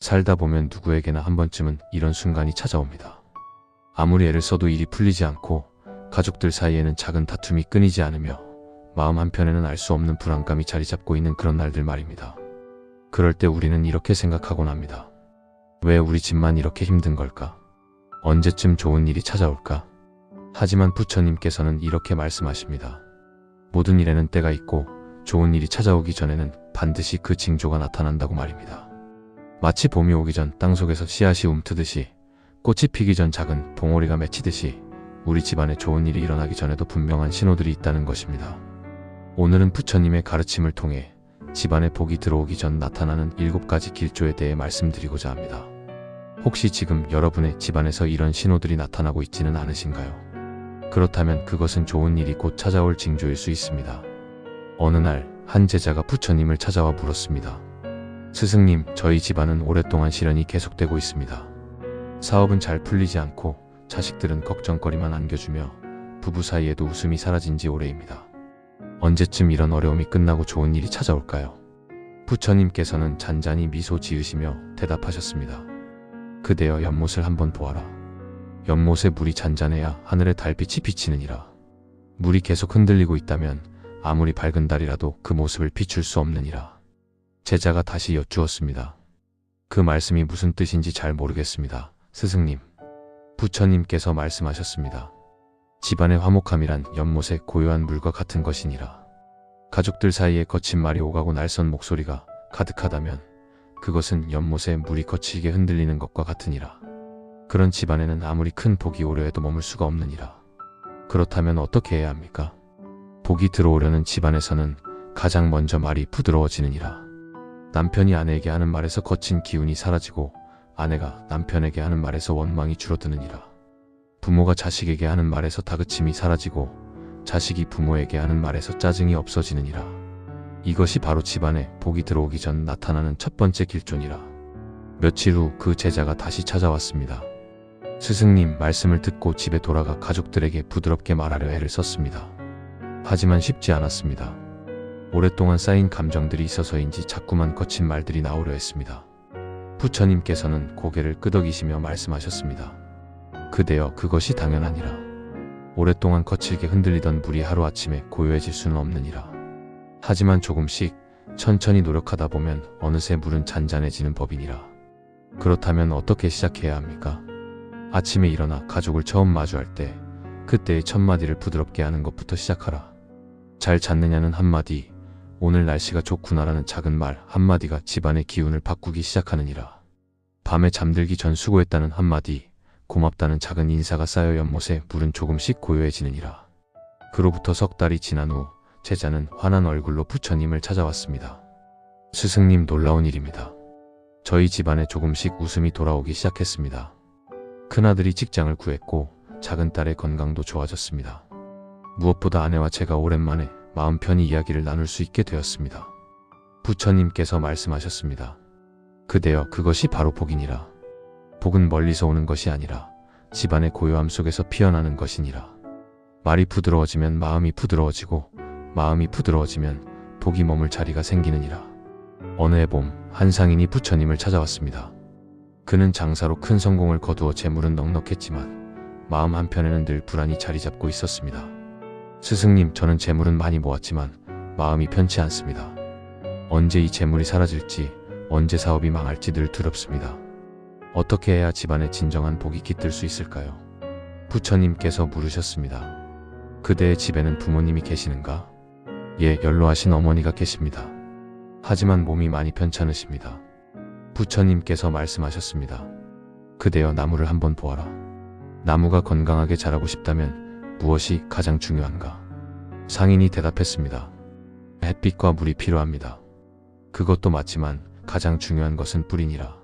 살다 보면 누구에게나 한 번쯤은 이런 순간이 찾아옵니다. 아무리 애를 써도 일이 풀리지 않고 가족들 사이에는 작은 다툼이 끊이지 않으며 마음 한편에는 알 수 없는 불안감이 자리 잡고 있는 그런 날들 말입니다. 그럴 때 우리는 이렇게 생각하곤 합니다. 왜 우리 집만 이렇게 힘든 걸까? 언제쯤 좋은 일이 찾아올까? 하지만 부처님께서는 이렇게 말씀하십니다. 모든 일에는 때가 있고 좋은 일이 찾아오기 전에는 반드시 그 징조가 나타난다고 말입니다. 마치 봄이 오기 전 땅속에서 씨앗이 움트듯이 꽃이 피기 전 작은 봉오리가 맺히듯이 우리 집안에 좋은 일이 일어나기 전에도 분명한 신호들이 있다는 것입니다. 오늘은 부처님의 가르침을 통해 집안에 복이 들어오기 전 나타나는 7가지 길조에 대해 말씀드리고자 합니다. 혹시 지금 여러분의 집안에서 이런 신호들이 나타나고 있지는 않으신가요? 그렇다면 그것은 좋은 일이 곧 찾아올 징조일 수 있습니다. 어느 날 한 제자가 부처님을 찾아와 물었습니다. 스승님, 저희 집안은 오랫동안 시련이 계속되고 있습니다. 사업은 잘 풀리지 않고 자식들은 걱정거리만 안겨주며 부부 사이에도 웃음이 사라진 지 오래입니다. 언제쯤 이런 어려움이 끝나고 좋은 일이 찾아올까요? 부처님께서는 잔잔히 미소 지으시며 대답하셨습니다. 그대여 연못을 한번 보아라. 연못에 물이 잔잔해야 하늘에 달빛이 비치느니라. 물이 계속 흔들리고 있다면 아무리 밝은 달이라도 그 모습을 비출 수 없느니라. 제자가 다시 여쭈었습니다. 그 말씀이 무슨 뜻인지 잘 모르겠습니다, 스승님. 부처님께서 말씀하셨습니다. 집안의 화목함이란 연못의 고요한 물과 같은 것이니라. 가족들 사이에 거친 말이 오가고 날선 목소리가 가득하다면 그것은 연못에 물이 거칠게 흔들리는 것과 같으니라. 그런 집안에는 아무리 큰 복이 오려 해도 머물 수가 없느니라. 그렇다면 어떻게 해야 합니까? 복이 들어오려는 집안에서는 가장 먼저 말이 부드러워지느니라. 남편이 아내에게 하는 말에서 거친 기운이 사라지고 아내가 남편에게 하는 말에서 원망이 줄어드느니라. 부모가 자식에게 하는 말에서 다그침이 사라지고 자식이 부모에게 하는 말에서 짜증이 없어지느니라. 이것이 바로 집안에 복이 들어오기 전 나타나는 첫 번째 길조니라. 며칠 후 그 제자가 다시 찾아왔습니다. 스승님, 말씀을 듣고 집에 돌아가 가족들에게 부드럽게 말하려 애를 썼습니다. 하지만 쉽지 않았습니다. 오랫동안 쌓인 감정들이 있어서인지 자꾸만 거친 말들이 나오려 했습니다. 부처님께서는 고개를 끄덕이시며 말씀하셨습니다. 그대여, 그것이 당연하니라. 오랫동안 거칠게 흔들리던 물이 하루아침에 고요해질 수는 없느니라. 하지만 조금씩 천천히 노력하다 보면 어느새 물은 잔잔해지는 법이니라. 그렇다면 어떻게 시작해야 합니까? 아침에 일어나 가족을 처음 마주할 때 그때의 첫마디를 부드럽게 하는 것부터 시작하라. 잘 잤느냐는 한마디, 오늘 날씨가 좋구나라는 작은 말 한마디가 집안의 기운을 바꾸기 시작하느니라. 밤에 잠들기 전 수고했다는 한마디, 고맙다는 작은 인사가 쌓여 연못에 물은 조금씩 고요해지느니라. 그로부터 석 달이 지난 후 제자는 환한 얼굴로 부처님을 찾아왔습니다. 스승님, 놀라운 일입니다. 저희 집안에 조금씩 웃음이 돌아오기 시작했습니다. 큰아들이 직장을 구했고 작은 딸의 건강도 좋아졌습니다. 무엇보다 아내와 제가 오랜만에 마음 편히 이야기를 나눌 수 있게 되었습니다. 부처님께서 말씀하셨습니다. 그대여, 그것이 바로 복이니라. 복은 멀리서 오는 것이 아니라 집안의 고요함 속에서 피어나는 것이니라. 말이 부드러워지면 마음이 부드러워지고 마음이 부드러워지면 복이 머물 자리가 생기느니라. 어느 해 봄, 한 상인이 부처님을 찾아왔습니다. 그는 장사로 큰 성공을 거두어 재물은 넉넉했지만 마음 한편에는 늘 불안이 자리 잡고 있었습니다. 스승님, 저는 재물은 많이 모았지만 마음이 편치 않습니다. 언제 이 재물이 사라질지, 언제 사업이 망할지 늘 두렵습니다. 어떻게 해야 집안에 진정한 복이 깃들 수 있을까요? 부처님께서 물으셨습니다. 그대의 집에는 부모님이 계시는가? 예, 연로하신 어머니가 계십니다. 하지만 몸이 많이 편찮으십니다. 부처님께서 말씀하셨습니다. 그대여, 나무를 한번 보아라. 나무가 건강하게 자라고 싶다면 무엇이 가장 중요한가? 상인이 대답했습니다. 햇빛과 물이 필요합니다. 그것도 맞지만 가장 중요한 것은 뿌리니라.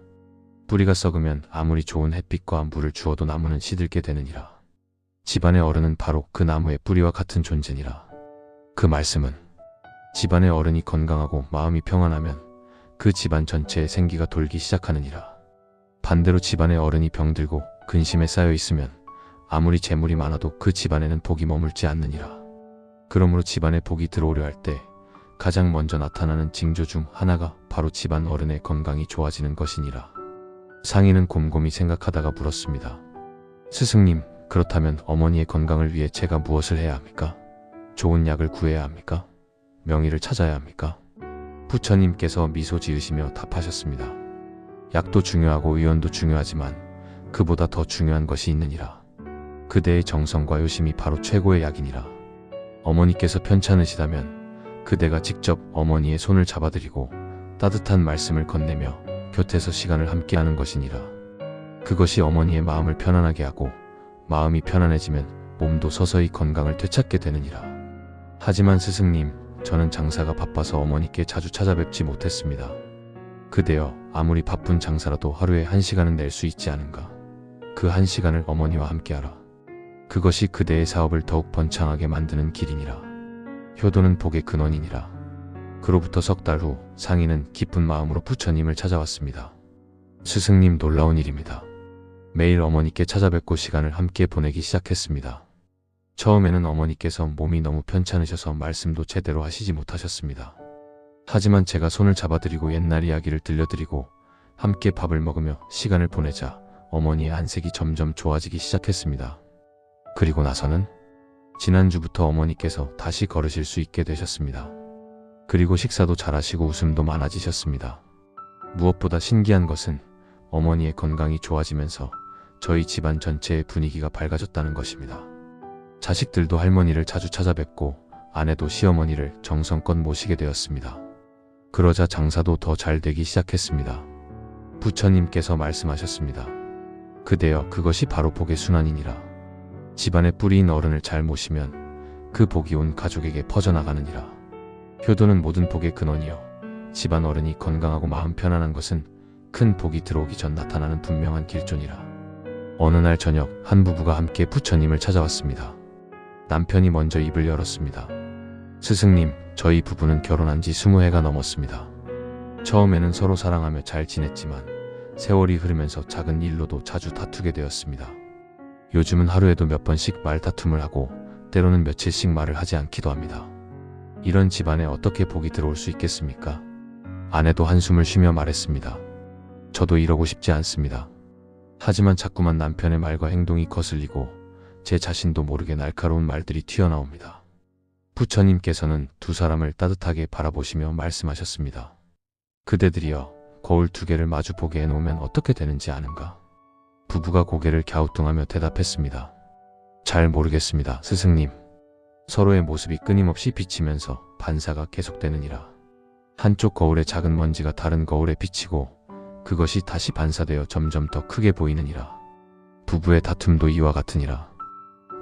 뿌리가 썩으면 아무리 좋은 햇빛과 물을 주어도 나무는 시들게 되느니라. 집안의 어른은 바로 그 나무의 뿌리와 같은 존재니라. 그 말씀은 집안의 어른이 건강하고 마음이 평안하면 그 집안 전체에 생기가 돌기 시작하느니라. 반대로 집안의 어른이 병들고 근심에 쌓여 있으면 아무리 재물이 많아도 그 집안에는 복이 머물지 않느니라. 그러므로 집안에 복이 들어오려 할 때 가장 먼저 나타나는 징조 중 하나가 바로 집안 어른의 건강이 좋아지는 것이니라. 상인은 곰곰이 생각하다가 물었습니다. 스승님, 그렇다면 어머니의 건강을 위해 제가 무엇을 해야 합니까? 좋은 약을 구해야 합니까? 명의를 찾아야 합니까? 부처님께서 미소 지으시며 답하셨습니다. 약도 중요하고 의원도 중요하지만 그보다 더 중요한 것이 있느니라. 그대의 정성과 요심이 바로 최고의 약이니라. 어머니께서 편찮으시다면 그대가 직접 어머니의 손을 잡아드리고 따뜻한 말씀을 건네며 곁에서 시간을 함께하는 것이니라. 그것이 어머니의 마음을 편안하게 하고 마음이 편안해지면 몸도 서서히 건강을 되찾게 되느니라. 하지만 스승님, 저는 장사가 바빠서 어머니께 자주 찾아뵙지 못했습니다. 그대여, 아무리 바쁜 장사라도 하루에 1시간은 낼 수 있지 않은가? 그 1시간을 어머니와 함께하라. 그것이 그대의 사업을 더욱 번창하게 만드는 길이니라. 효도는 복의 근원이니라. 그로부터 석 달 후 상인은 기쁜 마음으로 부처님을 찾아왔습니다. 스승님, 놀라운 일입니다. 매일 어머니께 찾아뵙고 시간을 함께 보내기 시작했습니다. 처음에는 어머니께서 몸이 너무 편찮으셔서 말씀도 제대로 하시지 못하셨습니다. 하지만 제가 손을 잡아드리고 옛날 이야기를 들려드리고 함께 밥을 먹으며 시간을 보내자 어머니의 안색이 점점 좋아지기 시작했습니다. 그리고 나서는 지난주부터 어머니께서 다시 걸으실 수 있게 되셨습니다. 그리고 식사도 잘하시고 웃음도 많아지셨습니다. 무엇보다 신기한 것은 어머니의 건강이 좋아지면서 저희 집안 전체의 분위기가 밝아졌다는 것입니다. 자식들도 할머니를 자주 찾아뵙고 아내도 시어머니를 정성껏 모시게 되었습니다. 그러자 장사도 더 잘 되기 시작했습니다. 부처님께서 말씀하셨습니다. 그대여, 그것이 바로 복의 순환이니라. 집안에 뿌리인 어른을 잘 모시면 그 복이 온 가족에게 퍼져나가느니라. 효도는 모든 복의 근원이요, 집안 어른이 건강하고 마음 편안한 것은 큰 복이 들어오기 전 나타나는 분명한 길조니라. 어느 날 저녁, 한 부부가 함께 부처님을 찾아왔습니다. 남편이 먼저 입을 열었습니다. 스승님, 저희 부부는 결혼한 지 20해가 넘었습니다. 처음에는 서로 사랑하며 잘 지냈지만 세월이 흐르면서 작은 일로도 자주 다투게 되었습니다. 요즘은 하루에도 몇 번씩 말다툼을 하고 때로는 며칠씩 말을 하지 않기도 합니다. 이런 집안에 어떻게 복이 들어올 수 있겠습니까? 아내도 한숨을 쉬며 말했습니다. 저도 이러고 싶지 않습니다. 하지만 자꾸만 남편의 말과 행동이 거슬리고 제 자신도 모르게 날카로운 말들이 튀어나옵니다. 부처님께서는 두 사람을 따뜻하게 바라보시며 말씀하셨습니다. 그대들이여, 거울 두 개를 마주 보게 해놓으면 어떻게 되는지 아는가? 부부가 고개를 갸우뚱하며 대답했습니다. 잘 모르겠습니다, 스승님. 서로의 모습이 끊임없이 비치면서 반사가 계속되느니라. 한쪽 거울의 작은 먼지가 다른 거울에 비치고 그것이 다시 반사되어 점점 더 크게 보이느니라. 부부의 다툼도 이와 같으니라.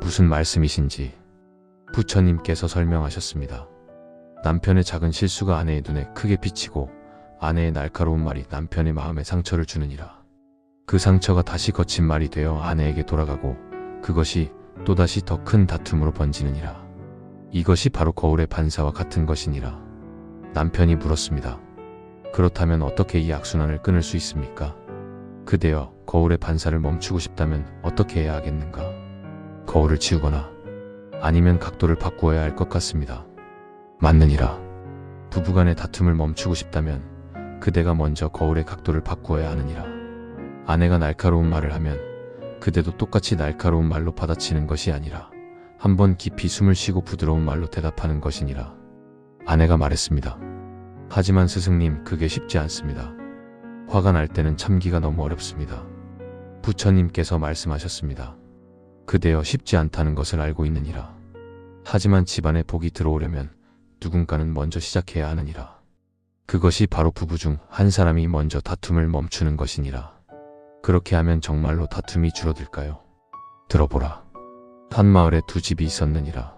무슨 말씀이신지 부처님께서 설명하셨습니다. 남편의 작은 실수가 아내의 눈에 크게 비치고 아내의 날카로운 말이 남편의 마음에 상처를 주느니라. 그 상처가 다시 거친 말이 되어 아내에게 돌아가고 그것이 또다시 더 큰 다툼으로 번지느니라. 이것이 바로 거울의 반사와 같은 것이니라. 남편이 물었습니다. 그렇다면 어떻게 이 악순환을 끊을 수 있습니까? 그대여, 거울의 반사를 멈추고 싶다면 어떻게 해야 하겠는가? 거울을 치우거나 아니면 각도를 바꾸어야 할 것 같습니다. 맞느니라. 부부간의 다툼을 멈추고 싶다면 그대가 먼저 거울의 각도를 바꾸어야 하느니라. 아내가 날카로운 말을 하면 그대도 똑같이 날카로운 말로 받아치는 것이 아니라 한번 깊이 숨을 쉬고 부드러운 말로 대답하는 것이니라. 아내가 말했습니다. 하지만 스승님, 그게 쉽지 않습니다. 화가 날 때는 참기가 너무 어렵습니다. 부처님께서 말씀하셨습니다. 그대여, 쉽지 않다는 것을 알고 있느니라. 하지만 집안에 복이 들어오려면 누군가는 먼저 시작해야 하느니라. 그것이 바로 부부 중 한 사람이 먼저 다툼을 멈추는 것이니라. 그렇게 하면 정말로 다툼이 줄어들까요? 들어보라. 한 마을에 두 집이 있었느니라.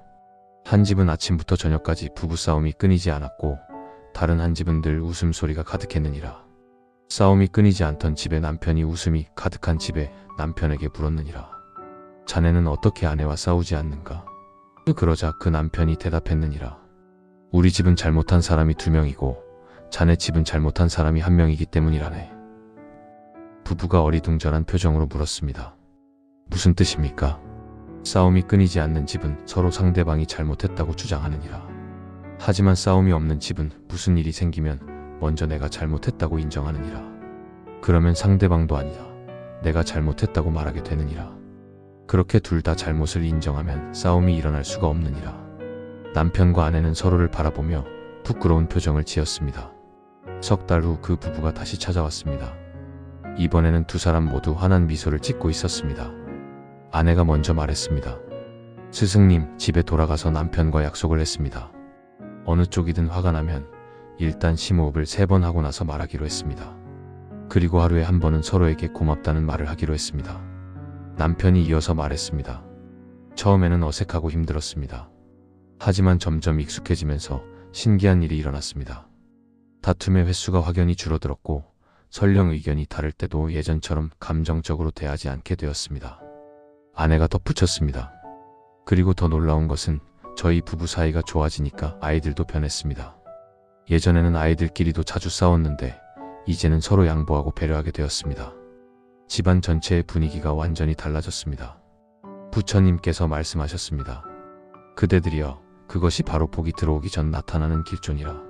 한 집은 아침부터 저녁까지 부부싸움이 끊이지 않았고 다른 한 집은 늘 웃음소리가 가득했느니라. 싸움이 끊이지 않던 집에 남편이 웃음이 가득한 집에 남편에게 물었느니라. 자네는 어떻게 아내와 싸우지 않는가? 그러자 그 남편이 대답했느니라. 우리 집은 잘못한 사람이 2명이고 자네 집은 잘못한 사람이 1명이기 때문이라네. 부부가 어리둥절한 표정으로 물었습니다. 무슨 뜻입니까? 싸움이 끊이지 않는 집은 서로 상대방이 잘못했다고 주장하느니라. 하지만 싸움이 없는 집은 무슨 일이 생기면 먼저 내가 잘못했다고 인정하느니라. 그러면 상대방도 아니다, 내가 잘못했다고 말하게 되느니라. 그렇게 둘 다 잘못을 인정하면 싸움이 일어날 수가 없느니라. 남편과 아내는 서로를 바라보며 부끄러운 표정을 지었습니다. 석 달 후 그 부부가 다시 찾아왔습니다. 이번에는 두 사람 모두 환한 미소를 짓고 있었습니다. 아내가 먼저 말했습니다. 스승님, 집에 돌아가서 남편과 약속을 했습니다. 어느 쪽이든 화가 나면 일단 심호흡을 3번 하고 나서 말하기로 했습니다. 그리고 하루에 한 번은 서로에게 고맙다는 말을 하기로 했습니다. 남편이 이어서 말했습니다. 처음에는 어색하고 힘들었습니다. 하지만 점점 익숙해지면서 신기한 일이 일어났습니다. 다툼의 횟수가 확연히 줄어들었고 설령 의견이 다를 때도 예전처럼 감정적으로 대하지 않게 되었습니다. 아내가 덧붙였습니다. 그리고 더 놀라운 것은 저희 부부 사이가 좋아지니까 아이들도 변했습니다. 예전에는 아이들끼리도 자주 싸웠는데 이제는 서로 양보하고 배려하게 되었습니다. 집안 전체의 분위기가 완전히 달라졌습니다. 부처님께서 말씀하셨습니다. 그대들이여, 그것이 바로 복이 들어오기 전 나타나는 길존이라.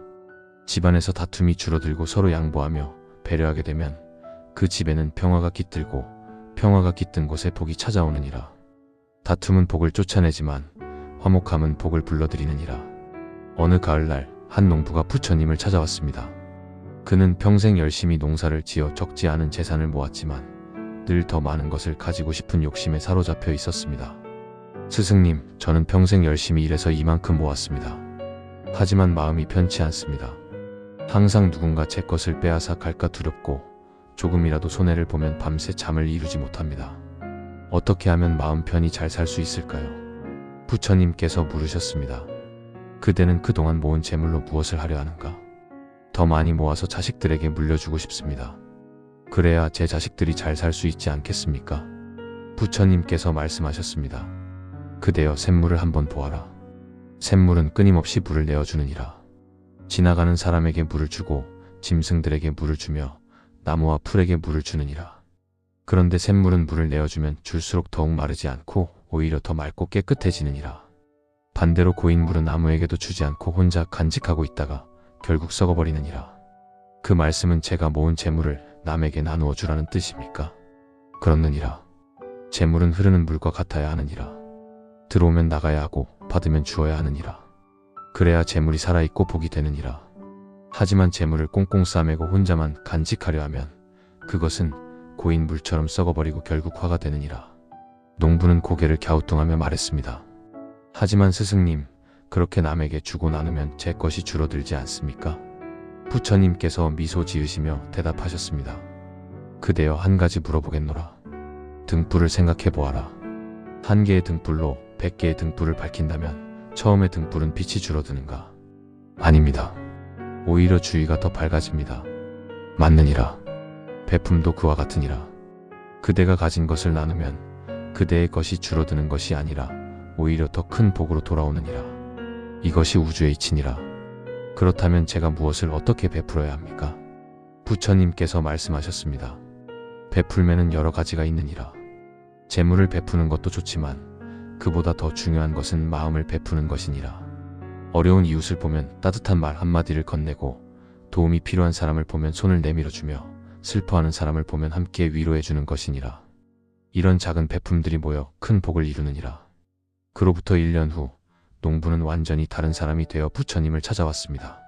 집안에서 다툼이 줄어들고 서로 양보하며 배려하게 되면 그 집에는 평화가 깃들고 평화가 깃든 곳에 복이 찾아오느니라. 다툼은 복을 쫓아내지만 화목함은 복을 불러들이느니라. 어느 가을날 한 농부가 부처님을 찾아왔습니다. 그는 평생 열심히 농사를 지어 적지 않은 재산을 모았지만 늘 더 많은 것을 가지고 싶은 욕심에 사로잡혀 있었습니다. 스승님, 저는 평생 열심히 일해서 이만큼 모았습니다. 하지만 마음이 편치 않습니다. 항상 누군가 제 것을 빼앗아 갈까 두렵고 조금이라도 손해를 보면 밤새 잠을 이루지 못합니다. 어떻게 하면 마음 편히 잘 살 수 있을까요? 부처님께서 물으셨습니다. 그대는 그동안 모은 재물로 무엇을 하려 하는가? 더 많이 모아서 자식들에게 물려주고 싶습니다. 그래야 제 자식들이 잘 살 수 있지 않겠습니까? 부처님께서 말씀하셨습니다. 그대여, 샘물을 한번 보아라. 샘물은 끊임없이 물을 내어주느니라. 지나가는 사람에게 물을 주고 짐승들에게 물을 주며 나무와 풀에게 물을 주느니라. 그런데 샘물은 물을 내어주면 줄수록 더욱 마르지 않고 오히려 더 맑고 깨끗해지느니라. 반대로 고인 물은 아무에게도 주지 않고 혼자 간직하고 있다가 결국 썩어버리느니라. 그 말씀은 제가 모은 재물을 남에게 나누어 주라는 뜻입니까? 그렇느니라. 재물은 흐르는 물과 같아야 하느니라. 들어오면 나가야 하고 받으면 주어야 하느니라. 그래야 재물이 살아있고 복이 되느니라. 하지만 재물을 꽁꽁 싸매고 혼자만 간직하려 하면 그것은 고인 물처럼 썩어버리고 결국 화가 되느니라. 농부는 고개를 갸우뚱하며 말했습니다. 하지만 스승님, 그렇게 남에게 주고 나누면 제 것이 줄어들지 않습니까? 부처님께서 미소 지으시며 대답하셨습니다. 그대여, 한 가지 물어보겠노라. 등불을 생각해 보아라. 한 개의 등불로 100개의 등불을 밝힌다면 처음에 등불은 빛이 줄어드는가? 아닙니다. 오히려 주위가 더 밝아집니다. 맞느니라. 베품도 그와 같으니라. 그대가 가진 것을 나누면 그대의 것이 줄어드는 것이 아니라 오히려 더 큰 복으로 돌아오느니라. 이것이 우주의 이치니라. 그렇다면 제가 무엇을 어떻게 베풀어야 합니까? 부처님께서 말씀하셨습니다. 베풀매는 여러 가지가 있느니라. 재물을 베푸는 것도 좋지만 그보다 더 중요한 것은 마음을 베푸는 것이니라. 어려운 이웃을 보면 따뜻한 말 한마디를 건네고 도움이 필요한 사람을 보면 손을 내밀어주며 슬퍼하는 사람을 보면 함께 위로해주는 것이니라. 이런 작은 베품들이 모여 큰 복을 이루느니라. 그로부터 1년 후 농부는 완전히 다른 사람이 되어 부처님을 찾아왔습니다.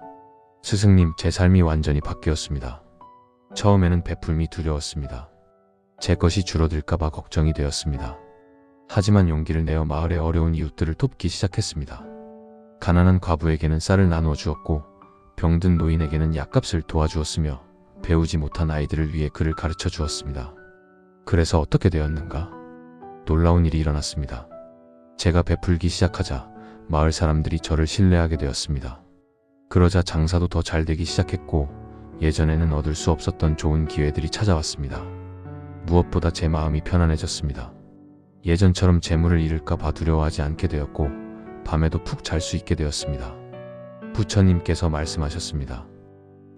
스승님, 제 삶이 완전히 바뀌었습니다. 처음에는 베풀미 두려웠습니다. 제 것이 줄어들까봐 걱정이 되었습니다. 하지만 용기를 내어 마을의 어려운 이웃들을 돕기 시작했습니다. 가난한 과부에게는 쌀을 나누어 주었고 병든 노인에게는 약값을 도와주었으며 배우지 못한 아이들을 위해 글을 가르쳐 주었습니다. 그래서 어떻게 되었는가? 놀라운 일이 일어났습니다. 제가 베풀기 시작하자 마을 사람들이 저를 신뢰하게 되었습니다. 그러자 장사도 더 잘 되기 시작했고 예전에는 얻을 수 없었던 좋은 기회들이 찾아왔습니다. 무엇보다 제 마음이 편안해졌습니다. 예전처럼 재물을 잃을까 봐 두려워하지 않게 되었고 밤에도 푹 잘 수 있게 되었습니다. 부처님께서 말씀하셨습니다.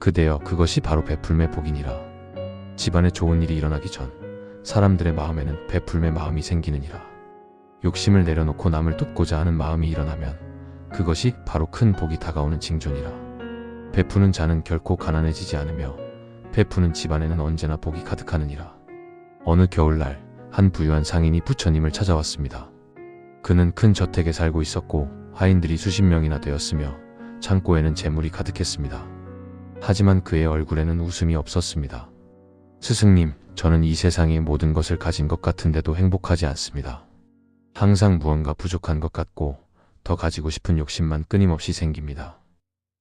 그대여, 그것이 바로 베풀매 복이니라. 집안에 좋은 일이 일어나기 전 사람들의 마음에는 베풀매 마음이 생기느니라. 욕심을 내려놓고 남을 돕고자 하는 마음이 일어나면 그것이 바로 큰 복이 다가오는 징조니라. 베푸는 자는 결코 가난해지지 않으며 베푸는 집안에는 언제나 복이 가득하느니라. 어느 겨울날 한 부유한 상인이 부처님을 찾아왔습니다. 그는 큰 저택에 살고 있었고 하인들이 수십 명이나 되었으며 창고에는 재물이 가득했습니다. 하지만 그의 얼굴에는 웃음이 없었습니다. 스승님, 저는 이 세상의 모든 것을 가진 것 같은데도 행복하지 않습니다. 항상 무언가 부족한 것 같고 더 가지고 싶은 욕심만 끊임없이 생깁니다.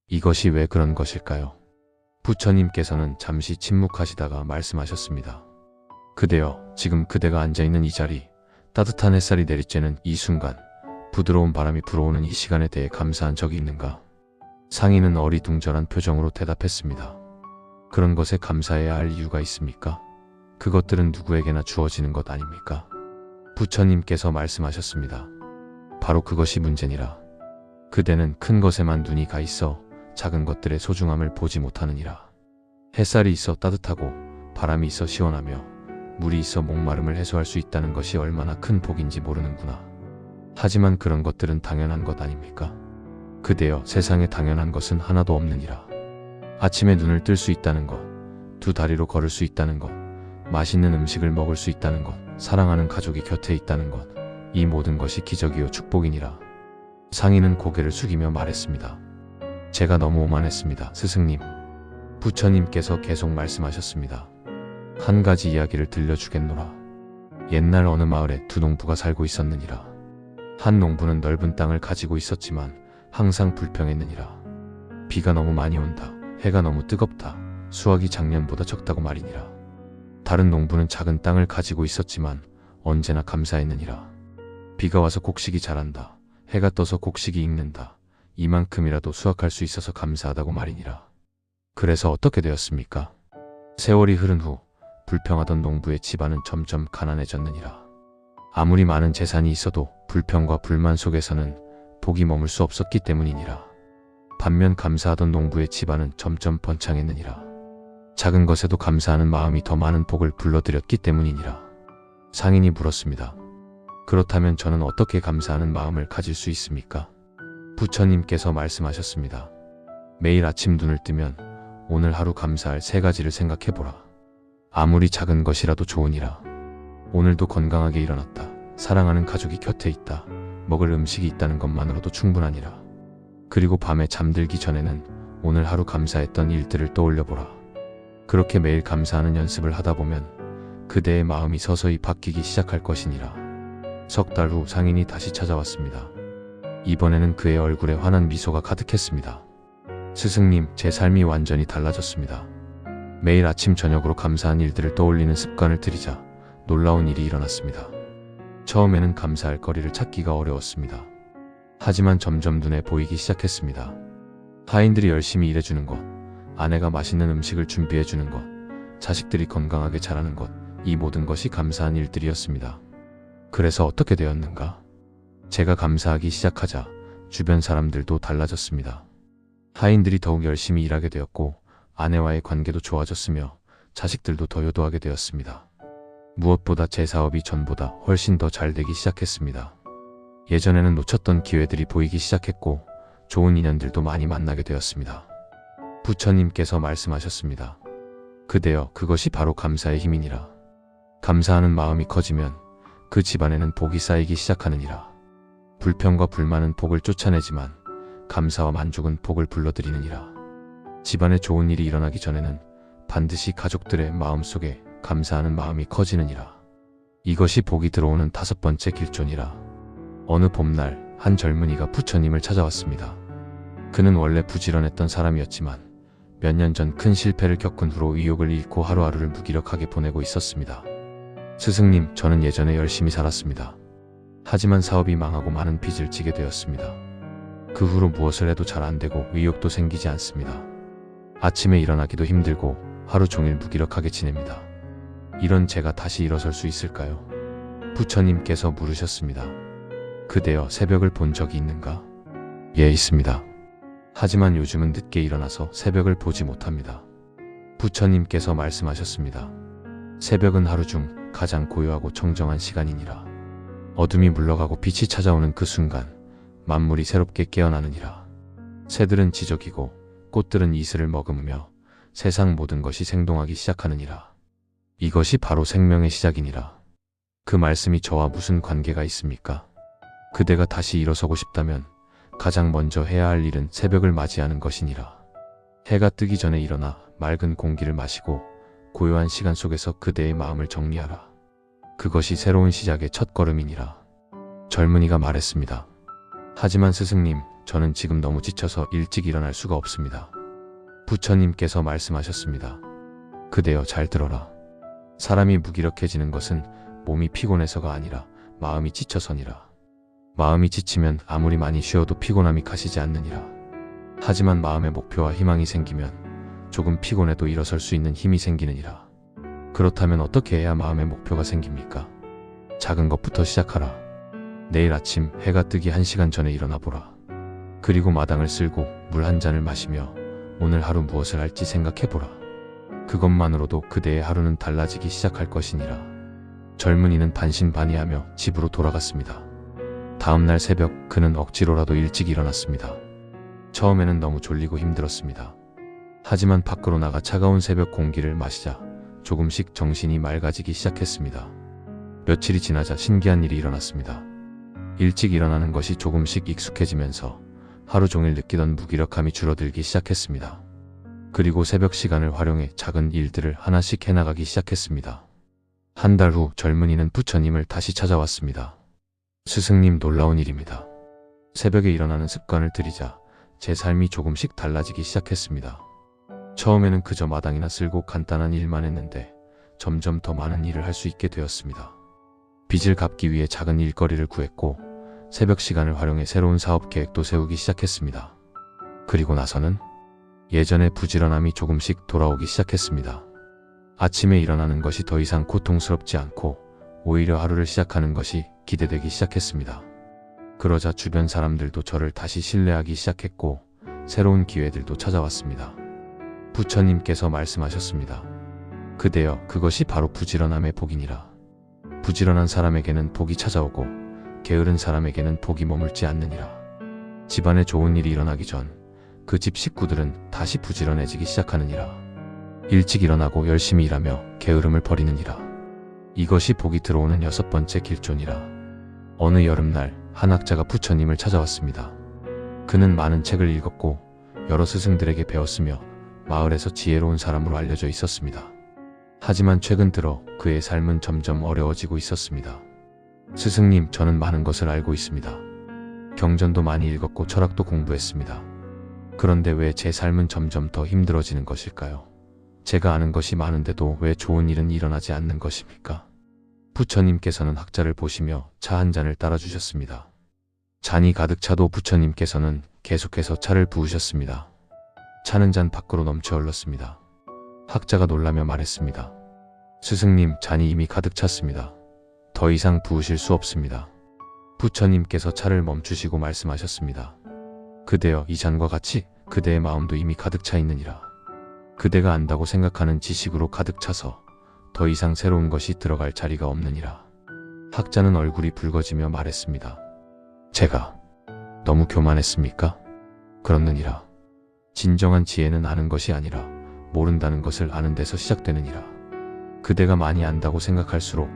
이것이 왜 그런 것일까요? 부처님께서는 잠시 침묵하시다가 말씀하셨습니다. 그대여, 지금 그대가 앉아있는 이 자리, 따뜻한 햇살이 내리쬐는 이 순간, 부드러운 바람이 불어오는 이 시간에 대해 감사한 적이 있는가? 상인은 어리둥절한 표정으로 대답했습니다. 그런 것에 감사해야 할 이유가 있습니까? 그것들은 누구에게나 주어지는 것 아닙니까? 부처님께서 말씀하셨습니다. 바로 그것이 문제니라. 그대는 큰 것에만 눈이 가 있어 작은 것들의 소중함을 보지 못하느니라. 햇살이 있어 따뜻하고 바람이 있어 시원하며 물이 있어 목마름을 해소할 수 있다는 것이 얼마나 큰 복인지 모르는구나. 하지만 그런 것들은 당연한 것 아닙니까? 그대여, 세상에 당연한 것은 하나도 없느니라. 아침에 눈을 뜰 수 있다는 것, 두 다리로 걸을 수 있다는 것, 맛있는 음식을 먹을 수 있다는 것, 사랑하는 가족이 곁에 있다는 것, 이 모든 것이 기적이요 축복이니라. 상인은 고개를 숙이며 말했습니다. 제가 너무 오만했습니다, 스승님. 부처님께서 계속 말씀하셨습니다. 한 가지 이야기를 들려주겠노라. 옛날 어느 마을에 두 농부가 살고 있었느니라. 한 농부는 넓은 땅을 가지고 있었지만 항상 불평했느니라. 비가 너무 많이 온다. 해가 너무 뜨겁다. 수확이 작년보다 적다고 말이니라. 다른 농부는 작은 땅을 가지고 있었지만 언제나 감사했느니라. 비가 와서 곡식이 자란다. 해가 떠서 곡식이 익는다. 이만큼이라도 수확할 수 있어서 감사하다고 말이니라. 그래서 어떻게 되었습니까? 세월이 흐른 후 불평하던 농부의 집안은 점점 가난해졌느니라. 아무리 많은 재산이 있어도 불평과 불만 속에서는 복이 머물 수 없었기 때문이니라. 반면 감사하던 농부의 집안은 점점 번창했느니라. 작은 것에도 감사하는 마음이 더 많은 복을 불러들였기 때문이니라. 상인이 물었습니다. 그렇다면 저는 어떻게 감사하는 마음을 가질 수 있습니까? 부처님께서 말씀하셨습니다. 매일 아침 눈을 뜨면 오늘 하루 감사할 세 가지를 생각해보라. 아무리 작은 것이라도 좋으니라. 오늘도 건강하게 일어났다. 사랑하는 가족이 곁에 있다. 먹을 음식이 있다는 것만으로도 충분하니라. 그리고 밤에 잠들기 전에는 오늘 하루 감사했던 일들을 떠올려보라. 그렇게 매일 감사하는 연습을 하다 보면 그대의 마음이 서서히 바뀌기 시작할 것이니라. 석 달 후 상인이 다시 찾아왔습니다. 이번에는 그의 얼굴에 환한 미소가 가득했습니다. 스승님, 제 삶이 완전히 달라졌습니다. 매일 아침 저녁으로 감사한 일들을 떠올리는 습관을 들이자 놀라운 일이 일어났습니다. 처음에는 감사할 거리를 찾기가 어려웠습니다. 하지만 점점 눈에 보이기 시작했습니다. 하인들이 열심히 일해주는 것, 아내가 맛있는 음식을 준비해주는 것, 자식들이 건강하게 자라는 것, 이 모든 것이 감사한 일들이었습니다. 그래서 어떻게 되었는가? 제가 감사하기 시작하자 주변 사람들도 달라졌습니다. 하인들이 더욱 열심히 일하게 되었고 아내와의 관계도 좋아졌으며 자식들도 더 효도하게 되었습니다. 무엇보다 제 사업이 전보다 훨씬 더 잘 되기 시작했습니다. 예전에는 놓쳤던 기회들이 보이기 시작했고 좋은 인연들도 많이 만나게 되었습니다. 부처님께서 말씀하셨습니다. 그대여, 그것이 바로 감사의 힘이니라. 감사하는 마음이 커지면 그 집안에는 복이 쌓이기 시작하느니라. 불평과 불만은 복을 쫓아내지만 감사와 만족은 복을 불러들이느니라. 집안에 좋은 일이 일어나기 전에는 반드시 가족들의 마음속에 감사하는 마음이 커지느니라. 이것이 복이 들어오는 5번째 길조니라. 어느 봄날 한 젊은이가 부처님을 찾아왔습니다. 그는 원래 부지런했던 사람이었지만 몇 년 전 큰 실패를 겪은 후로 의욕을 잃고 하루하루를 무기력하게 보내고 있었습니다. 스승님, 저는 예전에 열심히 살았습니다. 하지만 사업이 망하고 많은 빚을 지게 되었습니다. 그 후로 무엇을 해도 잘 안되고 의욕도 생기지 않습니다. 아침에 일어나기도 힘들고 하루 종일 무기력하게 지냅니다. 이런 제가 다시 일어설 수 있을까요? 부처님께서 물으셨습니다. 그대여, 새벽을 본 적이 있는가? 예, 있습니다. 하지만 요즘은 늦게 일어나서 새벽을 보지 못합니다. 부처님께서 말씀하셨습니다. 새벽은 하루 중 가장 고요하고 청정한 시간이니라. 어둠이 물러가고 빛이 찾아오는 그 순간 만물이 새롭게 깨어나느니라. 새들은 지저귀고 꽃들은 이슬을 머금으며 세상 모든 것이 생동하기 시작하느니라. 이것이 바로 생명의 시작이니라. 그 말씀이 저와 무슨 관계가 있습니까? 그대가 다시 일어서고 싶다면 가장 먼저 해야 할 일은 새벽을 맞이하는 것이니라. 해가 뜨기 전에 일어나 맑은 공기를 마시고 고요한 시간 속에서 그대의 마음을 정리하라. 그것이 새로운 시작의 첫걸음이니라. 젊은이가 말했습니다. 하지만 스승님, 저는 지금 너무 지쳐서 일찍 일어날 수가 없습니다. 부처님께서 말씀하셨습니다. 그대여, 잘 들어라. 사람이 무기력해지는 것은 몸이 피곤해서가 아니라 마음이 지쳐서니라. 마음이 지치면 아무리 많이 쉬어도 피곤함이 가시지 않느니라. 하지만 마음의 목표와 희망이 생기면 조금 피곤해도 일어설 수 있는 힘이 생기느니라. 그렇다면 어떻게 해야 마음의 목표가 생깁니까? 작은 것부터 시작하라. 내일 아침 해가 뜨기 1시간 전에 일어나 보라. 그리고 마당을 쓸고 물 한 잔을 마시며 오늘 하루 무엇을 할지 생각해보라. 그것만으로도 그대의 하루는 달라지기 시작할 것이니라. 젊은이는 반신반의하며 집으로 돌아갔습니다. 다음날 새벽 그는 억지로라도 일찍 일어났습니다. 처음에는 너무 졸리고 힘들었습니다. 하지만 밖으로 나가 차가운 새벽 공기를 마시자 조금씩 정신이 맑아지기 시작했습니다. 며칠이 지나자 신기한 일이 일어났습니다. 일찍 일어나는 것이 조금씩 익숙해지면서 하루 종일 느끼던 무기력함이 줄어들기 시작했습니다. 그리고 새벽 시간을 활용해 작은 일들을 하나씩 해나가기 시작했습니다. 한 달 후 젊은이는 부처님을 다시 찾아왔습니다. 스승님, 놀라운 일입니다. 새벽에 일어나는 습관을 들이자 제 삶이 조금씩 달라지기 시작했습니다. 처음에는 그저 마당이나 쓸고 간단한 일만 했는데 점점 더 많은 일을 할 수 있게 되었습니다. 빚을 갚기 위해 작은 일거리를 구했고 새벽 시간을 활용해 새로운 사업 계획도 세우기 시작했습니다. 그리고 나서는 예전의 부지런함이 조금씩 돌아오기 시작했습니다. 아침에 일어나는 것이 더 이상 고통스럽지 않고 오히려 하루를 시작하는 것이 기대되기 시작했습니다. 그러자 주변 사람들도 저를 다시 신뢰하기 시작했고 새로운 기회들도 찾아왔습니다. 부처님께서 말씀하셨습니다. 그대여, 그것이 바로 부지런함의 복이니라. 부지런한 사람에게는 복이 찾아오고 게으른 사람에게는 복이 머물지 않느니라. 집안에 좋은 일이 일어나기 전 그 집 식구들은 다시 부지런해지기 시작하느니라. 일찍 일어나고 열심히 일하며 게으름을 버리느니라. 이것이 복이 들어오는 6번째 길조니라. 어느 여름날 한 학자가 부처님을 찾아왔습니다. 그는 많은 책을 읽었고 여러 스승들에게 배웠으며 마을에서 지혜로운 사람으로 알려져 있었습니다. 하지만 최근 들어 그의 삶은 점점 어려워지고 있었습니다. 스승님, 저는 많은 것을 알고 있습니다. 경전도 많이 읽었고 철학도 공부했습니다. 그런데 왜 제 삶은 점점 더 힘들어지는 것일까요? 제가 아는 것이 많은데도 왜 좋은 일은 일어나지 않는 것입니까? 부처님께서는 학자를 보시며 차 한 잔을 따라주셨습니다. 잔이 가득 차도 부처님께서는 계속해서 차를 부으셨습니다. 차는 잔 밖으로 넘쳐 흘렀습니다. 학자가 놀라며 말했습니다. 스승님, 잔이 이미 가득 찼습니다. 더 이상 부으실 수 없습니다. 부처님께서 차를 멈추시고 말씀하셨습니다. 그대여, 이 잔과 같이 그대의 마음도 이미 가득 차 있느니라. 그대가 안다고 생각하는 지식으로 가득 차서 더 이상 새로운 것이 들어갈 자리가 없느니라. 학자는 얼굴이 붉어지며 말했습니다. 제가 너무 교만했습니까? 그렇느니라. 진정한 지혜는 아는 것이 아니라 모른다는 것을 아는 데서 시작되느니라. 그대가 많이 안다고 생각할수록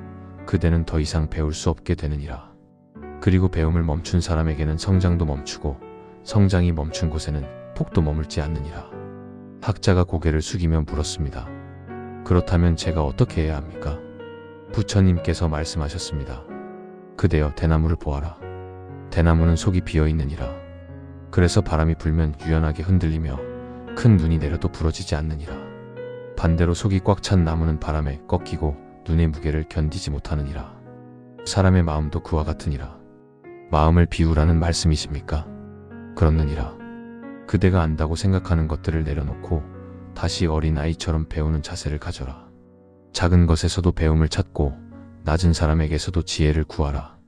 그대는 더 이상 배울 수 없게 되느니라. 그리고 배움을 멈춘 사람에게는 성장도 멈추고 성장이 멈춘 곳에는 폭도 머물지 않느니라. 학자가 고개를 숙이며 물었습니다. 그렇다면 제가 어떻게 해야 합니까? 부처님께서 말씀하셨습니다. 그대여, 대나무를 보아라. 대나무는 속이 비어있느니라. 그래서 바람이 불면 유연하게 흔들리며 큰 눈이 내려도 부러지지 않느니라. 반대로 속이 꽉 찬 나무는 바람에 꺾이고 눈의 무게를 견디지 못하느니라. 사람의 마음도 그와 같으니라. 마음을 비우라는 말씀이십니까? 그렇느니라. 그대가 안다고 생각하는 것들을 내려놓고 다시 어린아이처럼 배우는 자세를 가져라. 작은 것에서도 배움을 찾고 낮은 사람에게서도 지혜를 구하라.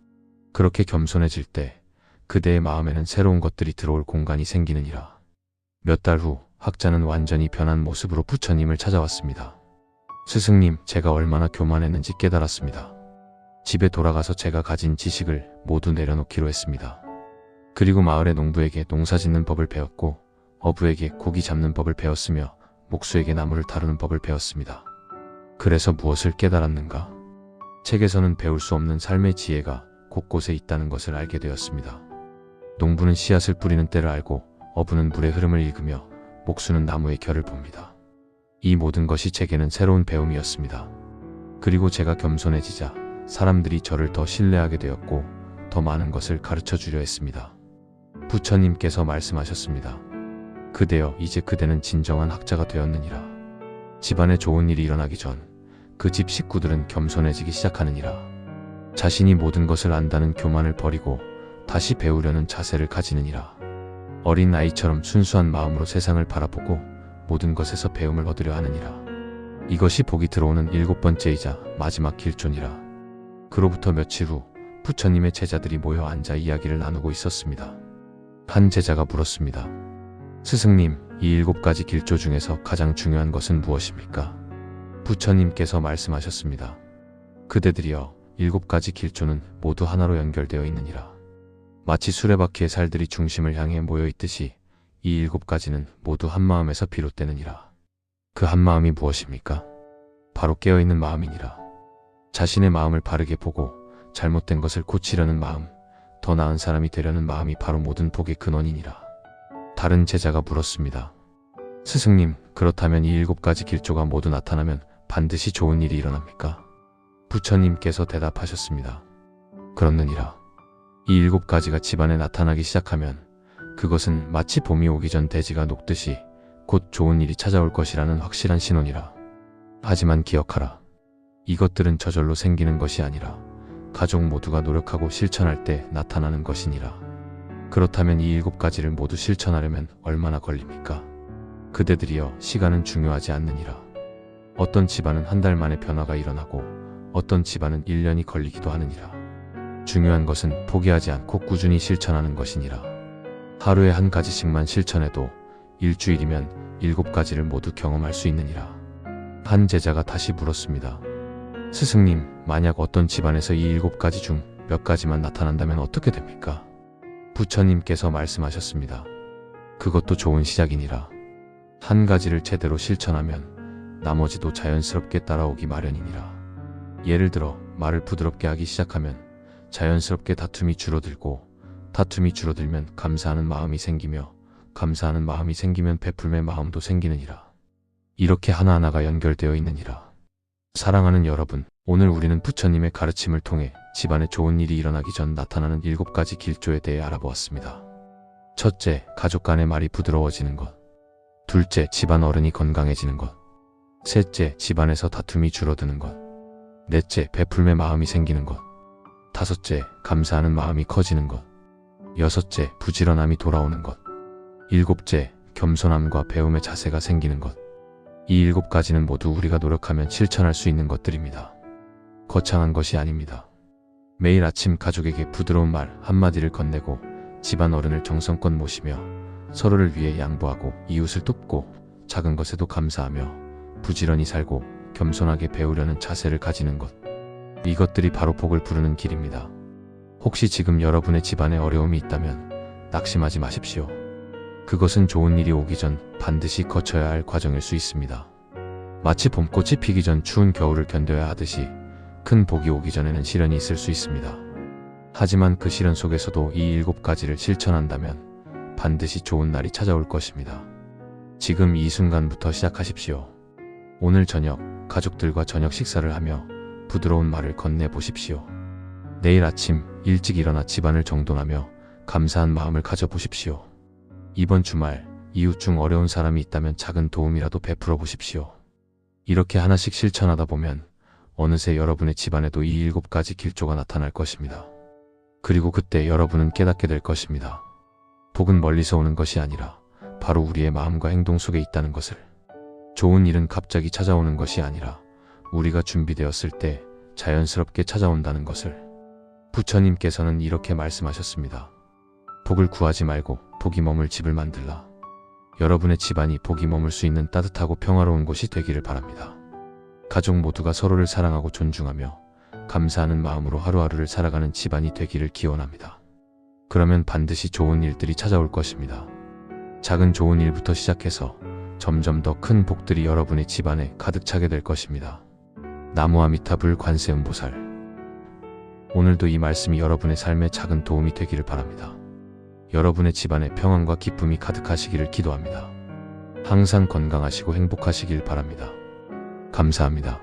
그렇게 겸손해질 때 그대의 마음에는 새로운 것들이 들어올 공간이 생기느니라. 몇 달 후 학자는 완전히 변한 모습으로 부처님을 찾아왔습니다. 스승님, 제가 얼마나 교만했는지 깨달았습니다. 집에 돌아가서 제가 가진 지식을 모두 내려놓기로 했습니다. 그리고 마을의 농부에게 농사 짓는 법을 배웠고 어부에게 고기 잡는 법을 배웠으며 목수에게 나무를 다루는 법을 배웠습니다. 그래서 무엇을 깨달았는가? 책에서는 배울 수 없는 삶의 지혜가 곳곳에 있다는 것을 알게 되었습니다. 농부는 씨앗을 뿌리는 때를 알고 어부는 물의 흐름을 읽으며 목수는 나무의 결을 봅니다. 이 모든 것이 제게는 새로운 배움이었습니다. 그리고 제가 겸손해지자 사람들이 저를 더 신뢰하게 되었고 더 많은 것을 가르쳐 주려 했습니다. 부처님께서 말씀하셨습니다. 그대여, 이제 그대는 진정한 학자가 되었느니라. 집안에 좋은 일이 일어나기 전 그 집 식구들은 겸손해지기 시작하느니라. 자신이 모든 것을 안다는 교만을 버리고 다시 배우려는 자세를 가지느니라. 어린 아이처럼 순수한 마음으로 세상을 바라보고 모든 것에서 배움을 얻으려 하느니라. 이것이 복이 들어오는 7번째이자 마지막 길조니라. 그로부터 며칠 후 부처님의 제자들이 모여 앉아 이야기를 나누고 있었습니다. 한 제자가 물었습니다. 스승님, 이 7가지 길조 중에서 가장 중요한 것은 무엇입니까? 부처님께서 말씀하셨습니다. 그대들이여, 7가지 길조는 모두 하나로 연결되어 있느니라. 마치 수레바퀴의 살들이 중심을 향해 모여 있듯이 이 7가지는 모두 한 마음에서 비롯되느니라. 그 한 마음이 무엇입니까? 바로 깨어있는 마음이니라. 자신의 마음을 바르게 보고 잘못된 것을 고치려는 마음, 더 나은 사람이 되려는 마음이 바로 모든 복의 근원이니라. 다른 제자가 물었습니다. 스승님, 그렇다면 이 7가지 길조가 모두 나타나면 반드시 좋은 일이 일어납니까? 부처님께서 대답하셨습니다. 그렇느니라. 이 7가지가 집안에 나타나기 시작하면 그것은 마치 봄이 오기 전 대지가 녹듯이 곧 좋은 일이 찾아올 것이라는 확실한 신호니라. 하지만 기억하라. 이것들은 저절로 생기는 것이 아니라 가족 모두가 노력하고 실천할 때 나타나는 것이니라. 그렇다면 이 7가지를 모두 실천하려면 얼마나 걸립니까? 그대들이여, 시간은 중요하지 않느니라. 어떤 집안은 한 달 만에 변화가 일어나고 어떤 집안은 1년이 걸리기도 하느니라. 중요한 것은 포기하지 않고 꾸준히 실천하는 것이니라. 하루에 한 가지씩만 실천해도 일주일이면 7가지를 모두 경험할 수 있느니라. 한 제자가 다시 물었습니다. 스승님, 만약 어떤 집안에서 이 7가지 중 몇 가지만 나타난다면 어떻게 됩니까? 부처님께서 말씀하셨습니다. 그것도 좋은 시작이니라. 한 가지를 제대로 실천하면 나머지도 자연스럽게 따라오기 마련이니라. 예를 들어 말을 부드럽게 하기 시작하면 자연스럽게 다툼이 줄어들고, 다툼이 줄어들면 감사하는 마음이 생기며, 감사하는 마음이 생기면 베풀매 마음도 생기느니라. 이렇게 하나하나가 연결되어 있느니라. 사랑하는 여러분, 오늘 우리는 부처님의 가르침을 통해 집안에 좋은 일이 일어나기 전 나타나는 7가지 길조에 대해 알아보았습니다. 첫째, 가족 간의 말이 부드러워지는 것. 둘째, 집안 어른이 건강해지는 것. 셋째, 집안에서 다툼이 줄어드는 것. 넷째, 베풀매 마음이 생기는 것. 다섯째, 감사하는 마음이 커지는 것. 여섯째, 부지런함이 돌아오는 것. 일곱째, 겸손함과 배움의 자세가 생기는 것. 이 7가지는 모두 우리가 노력하면 실천할 수 있는 것들입니다. 거창한 것이 아닙니다. 매일 아침 가족에게 부드러운 말 한마디를 건네고 집안 어른을 정성껏 모시며 서로를 위해 양보하고 이웃을 돕고 작은 것에도 감사하며 부지런히 살고 겸손하게 배우려는 자세를 가지는 것. 이것들이 바로 복을 부르는 길입니다. 혹시 지금 여러분의 집안에 어려움이 있다면 낙심하지 마십시오. 그것은 좋은 일이 오기 전 반드시 거쳐야 할 과정일 수 있습니다. 마치 봄꽃이 피기 전 추운 겨울을 견뎌야 하듯이 큰 복이 오기 전에는 시련이 있을 수 있습니다. 하지만 그 시련 속에서도 이 7가지를 실천한다면 반드시 좋은 날이 찾아올 것입니다. 지금 이 순간부터 시작하십시오. 오늘 저녁 가족들과 저녁 식사를 하며 부드러운 말을 건네보십시오. 내일 아침 일찍 일어나 집안을 정돈하며 감사한 마음을 가져보십시오. 이번 주말 이웃 중 어려운 사람이 있다면 작은 도움이라도 베풀어 보십시오. 이렇게 하나씩 실천하다 보면 어느새 여러분의 집안에도 이 7가지 길조가 나타날 것입니다. 그리고 그때 여러분은 깨닫게 될 것입니다. 복은 멀리서 오는 것이 아니라 바로 우리의 마음과 행동 속에 있다는 것을. 좋은 일은 갑자기 찾아오는 것이 아니라 우리가 준비되었을 때 자연스럽게 찾아온다는 것을. 부처님께서는 이렇게 말씀하셨습니다. 복을 구하지 말고 복이 머물 집을 만들라. 여러분의 집안이 복이 머물 수 있는 따뜻하고 평화로운 곳이 되기를 바랍니다. 가족 모두가 서로를 사랑하고 존중하며 감사하는 마음으로 하루하루를 살아가는 집안이 되기를 기원합니다. 그러면 반드시 좋은 일들이 찾아올 것입니다. 작은 좋은 일부터 시작해서 점점 더 큰 복들이 여러분의 집안에 가득 차게 될 것입니다. 나무아미타불 관세음보살. 오늘도 이 말씀이 여러분의 삶에 작은 도움이 되기를 바랍니다. 여러분의 집안에 평안과 기쁨이 가득하시기를 기도합니다. 항상 건강하시고 행복하시길 바랍니다. 감사합니다.